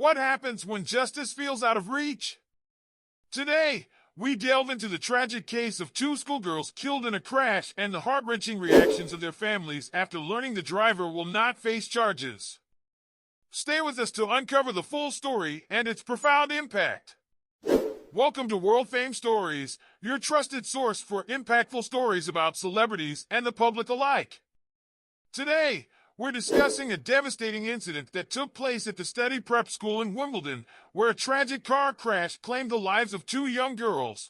What happens when justice feels out of reach? Today, we delve into the tragic case of two schoolgirls killed in a crash and the heart-wrenching reactions of their families after learning the driver will not face charges. Stay with us to uncover the full story and its profound impact. Welcome to World Fame Stories, your trusted source for impactful stories about celebrities and the public alike. Today, we're discussing a devastating incident that took place at the study prep school in Wimbledon, where a tragic car crash claimed the lives of two young girls.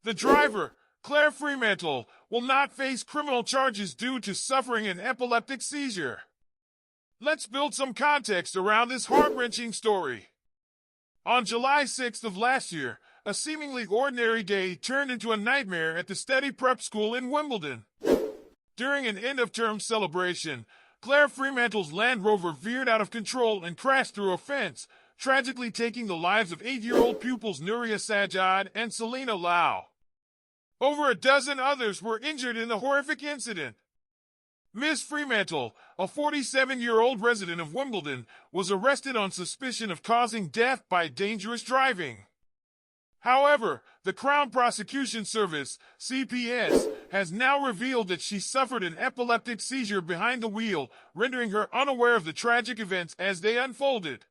The driver, Claire Fremantle, will not face criminal charges due to suffering an epileptic seizure. Let's build some context around this heart-wrenching story. On July 6th of last year, a seemingly ordinary day turned into a nightmare at the study prep school in Wimbledon. During an end-of-term celebration, Claire Fremantle's Land Rover veered out of control and crashed through a fence, tragically taking the lives of 8-year-old pupils Nuria Sajjad and Selena Lau. Over a dozen others were injured in the horrific incident. Ms. Fremantle, a 47-year-old resident of Wimbledon, was arrested on suspicion of causing death by dangerous driving. However, the Crown Prosecution Service, CPS, has now revealed that she suffered an epileptic seizure behind the wheel, rendering her unaware of the tragic events as they unfolded.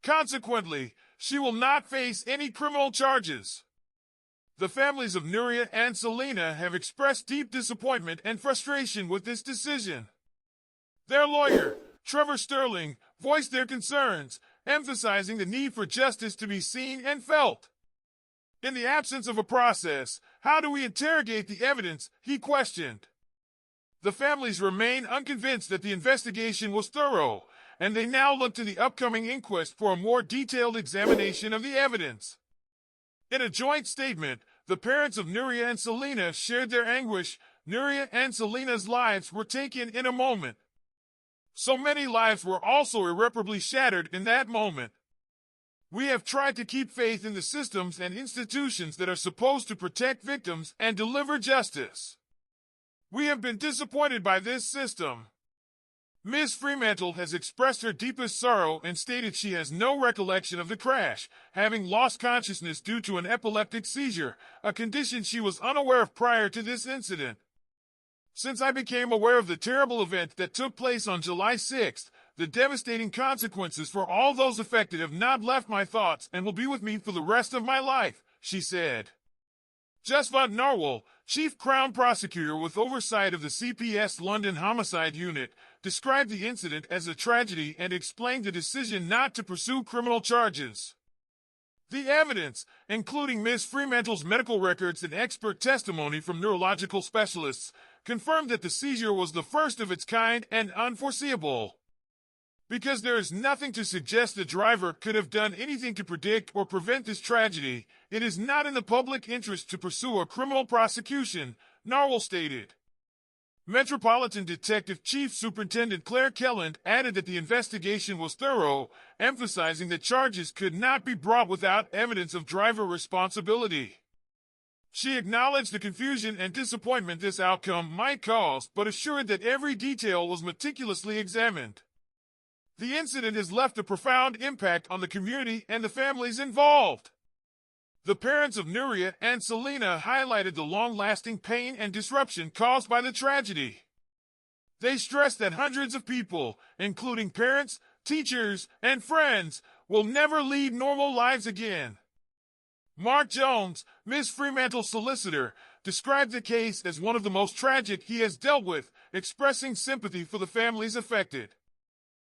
Consequently, she will not face any criminal charges. The families of Nuria and Selena have expressed deep disappointment and frustration with this decision. Their lawyer, Trevor Sterling, voiced their concerns, emphasizing the need for justice to be seen and felt. In the absence of a process, how do we interrogate the evidence, he questioned. The families remain unconvinced that the investigation was thorough, and they now look to the upcoming inquest for a more detailed examination of the evidence. In a joint statement, the parents of Nuria and Selena shared their anguish. Nuria and Selena's lives were taken in a moment. So many lives were also irreparably shattered in that moment. We have tried to keep faith in the systems and institutions that are supposed to protect victims and deliver justice. We have been disappointed by this system. Ms. Fremantle has expressed her deepest sorrow and stated she has no recollection of the crash, having lost consciousness due to an epileptic seizure, a condition she was unaware of prior to this incident. Since I became aware of the terrible event that took place on July 6th, the devastating consequences for all those affected have not left my thoughts and will be with me for the rest of my life, she said. Jasvat Narwal, Chief Crown Prosecutor with oversight of the CPS London Homicide Unit, described the incident as a tragedy and explained the decision not to pursue criminal charges. The evidence, including Ms. Fremantle's medical records and expert testimony from neurological specialists, confirmed that the seizure was the first of its kind and unforeseeable. Because there is nothing to suggest the driver could have done anything to predict or prevent this tragedy, it is not in the public interest to pursue a criminal prosecution, Narwal stated. Metropolitan Detective Chief Superintendent Claire Kelland added that the investigation was thorough, emphasizing that charges could not be brought without evidence of driver responsibility. She acknowledged the confusion and disappointment this outcome might cause, but assured that every detail was meticulously examined. The incident has left a profound impact on the community and the families involved. The parents of Nuria and Selena highlighted the long-lasting pain and disruption caused by the tragedy. They stressed that hundreds of people, including parents, teachers, and friends, will never lead normal lives again. Mark Jones, Ms. Fremantle's solicitor, described the case as one of the most tragic he has dealt with, expressing sympathy for the families affected.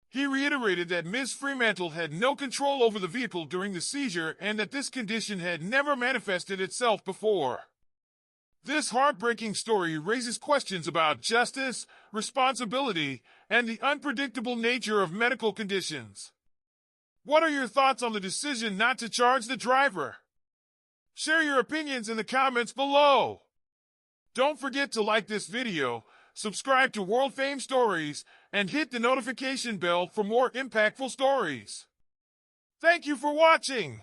He reiterated that Ms. Fremantle had no control over the vehicle during the seizure and that this condition had never manifested itself before. This heartbreaking story raises questions about justice, responsibility, and the unpredictable nature of medical conditions. What are your thoughts on the decision not to charge the driver? Share your opinions in the comments below. Don't forget to like this video, subscribe to World Fame Stories, and hit the notification bell for more impactful stories. Thank you for watching!